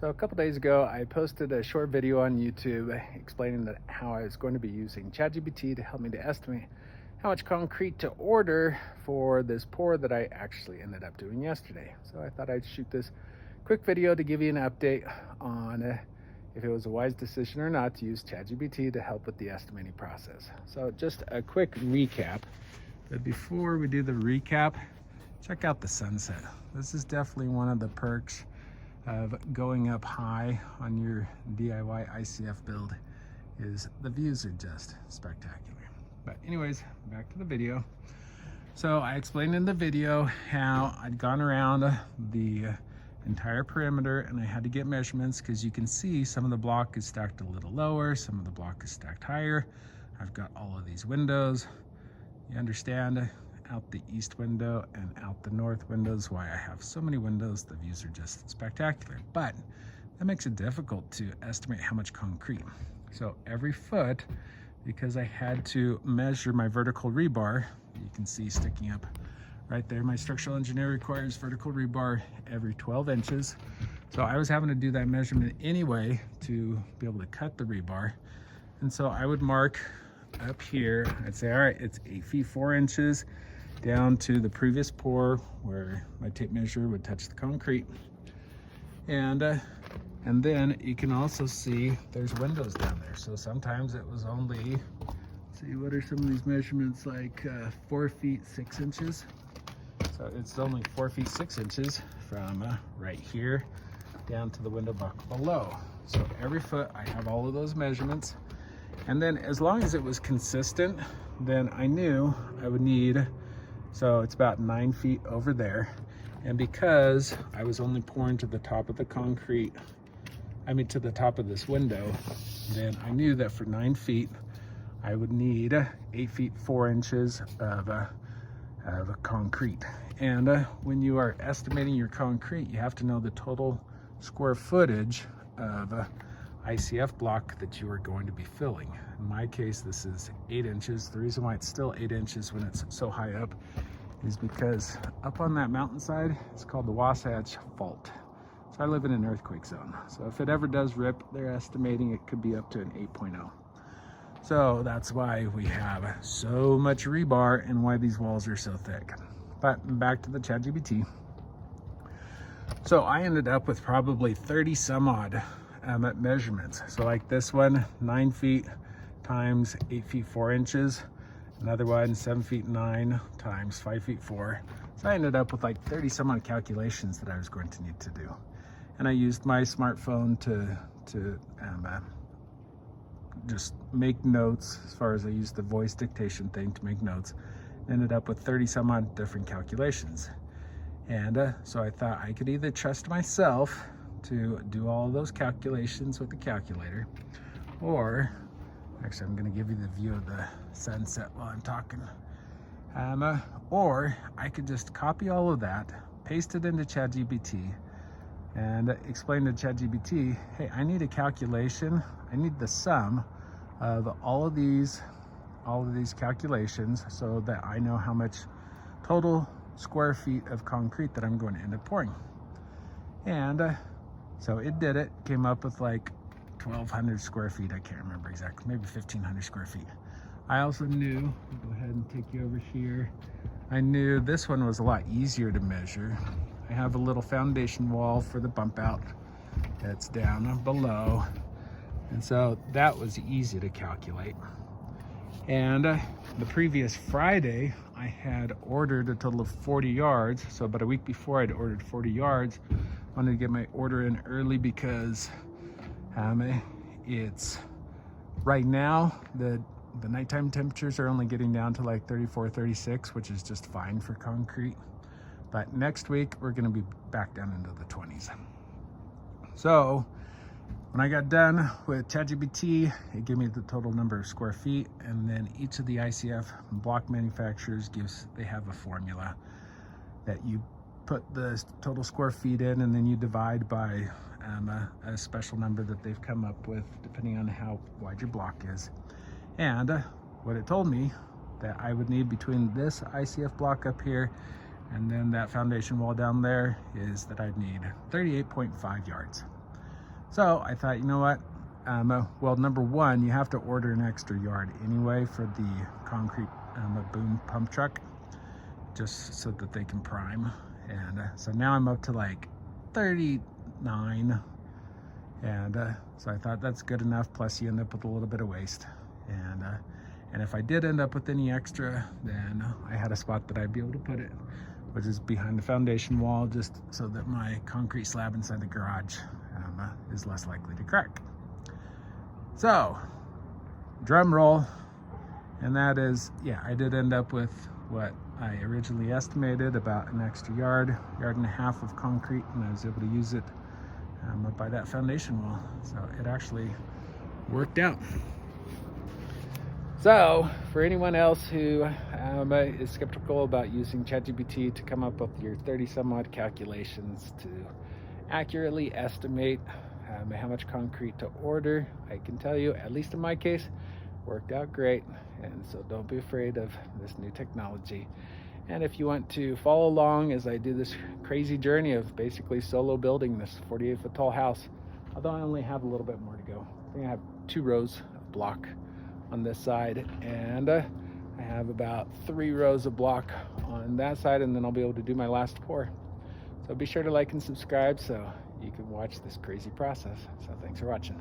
So a couple days ago, I posted a short video on YouTube explaining how I was going to be using ChatGPT to help me to estimate how much concrete to order for this pour that I actually ended up doing yesterday. So I thought I'd shoot this quick video to give you an update on if it was a wise decision or not to use ChatGPT to help with the estimating process. So just a quick recap. But before we do the recap, check out the sunset. This is definitely one of the perks of going up high on your DIY ICF build, is the views are just spectacular. But anyways, back to the video. So I explained in the video how I'd gone around the entire perimeter and I had to get measurements because you can see some of the block is stacked a little lower, some of the block is stacked higher. I've got all of these windows. You understand, out the east window and out the north windows, why I have so many windows. The views are just spectacular, but that makes it difficult to estimate how much concrete. So every foot, because I had to measure my vertical rebar, you can see sticking up right there, my structural engineer requires vertical rebar every 12 inches. So I was having to do that measurement anyway to be able to cut the rebar. And so I would mark up here, I'd say, all right, it's 8 feet 4 inches down to the previous pour where my tape measure would touch the concrete. And then you can also see there's windows down there. So sometimes it was only, let's see, what are some of these measurements, like 4 feet 6 inches. So it's only 4 feet 6 inches from right here down to the window block below. So every foot I have all of those measurements. And then as long as it was consistent, then I knew I would need, so it's about 9 feet over there. And because I was only pouring to the top of the concrete, to the top of this window, then I knew that for 9 feet, I would need 8 feet 4 inches of concrete. And when you are estimating your concrete, you have to know the total square footage of ICF block that you are going to be filling. In my case, this is 8 inches. The reason why it's still 8 inches when it's so high up is because up on that mountainside, it's called the Wasatch Fault. So I live in an earthquake zone. So if it ever does rip, they're estimating it could be up to an 8.0. So that's why we have so much rebar and why these walls are so thick. But back to the ChatGPT. So I ended up with probably 30 some odd measurements. So like this one, 9 feet times 8 feet 4 inches. Another one, 7 feet 9 times 5 feet 4. So I ended up with like 30 some odd calculations that I was going to need to do. And I used my smartphone to just make notes, as far as I used the voice dictation thing to make notes. Ended up with 30 some odd different calculations. And so I thought I could either trust myself to do all of those calculations with the calculator, or actually I'm going to give you the view of the sunset while I'm talking, or I could just copy all of that, paste it into ChatGPT, and explain to ChatGPT, hey, I need a calculation, I need the sum of all of these calculations so that I know how much total square feet of concrete that I'm going to end up pouring. And so it did it, came up with like 1,200 square feet. I can't remember exactly, maybe 1,500 square feet. I also knew, I'll go ahead and take you over here. I knew this one was a lot easier to measure. I have a little foundation wall for the bump out that's down below. And so that was easy to calculate. And the previous Friday, I had ordered a total of 40 yards. So about a week before, I'd ordered 40 yards. Wanted to get my order in early because it's right now, the nighttime temperatures are only getting down to like 34, 36, which is just fine for concrete. But next week, we're gonna be back down into the 20s. So when I got done with ChatGPT, it gave me the total number of square feet, and then each of the ICF block manufacturers they have a formula that you put the total square feet in, and then you divide by a special number that they've come up with depending on how wide your block is. And what it told me that I would need between this ICF block up here and then that foundation wall down there is that I'd need 38.5 yards. So I thought, you know what? Well, number one, you have to order an extra yard anyway for the concrete boom pump truck, just so that they can prime. And so now I'm up to like 39. And so I thought that's good enough. Plus you end up with a little bit of waste. And if I did end up with any extra, then I had a spot that I'd be able to put it, which is behind the foundation wall, just so that my concrete slab inside the garage is less likely to crack. So, drum roll, and that is, yeah, I did end up with what I originally estimated, about an extra yard and a half of concrete, and I was able to use it up by that foundation wall. So it actually worked out. So for anyone else who is skeptical about using ChatGPT to come up with your 30 some odd calculations to accurately estimate how much concrete to order, I can tell you, at least in my case, worked out great. And so don't be afraid of this new technology. And if you want to follow along as I do this crazy journey of basically solo building this 48-foot tall house, although I only have a little bit more to go. I think I have 2 rows of block on this side, and I have about 3 rows of block on that side, and then I'll be able to do my last pour. So be sure to like and subscribe so you can watch this crazy process. So thanks for watching.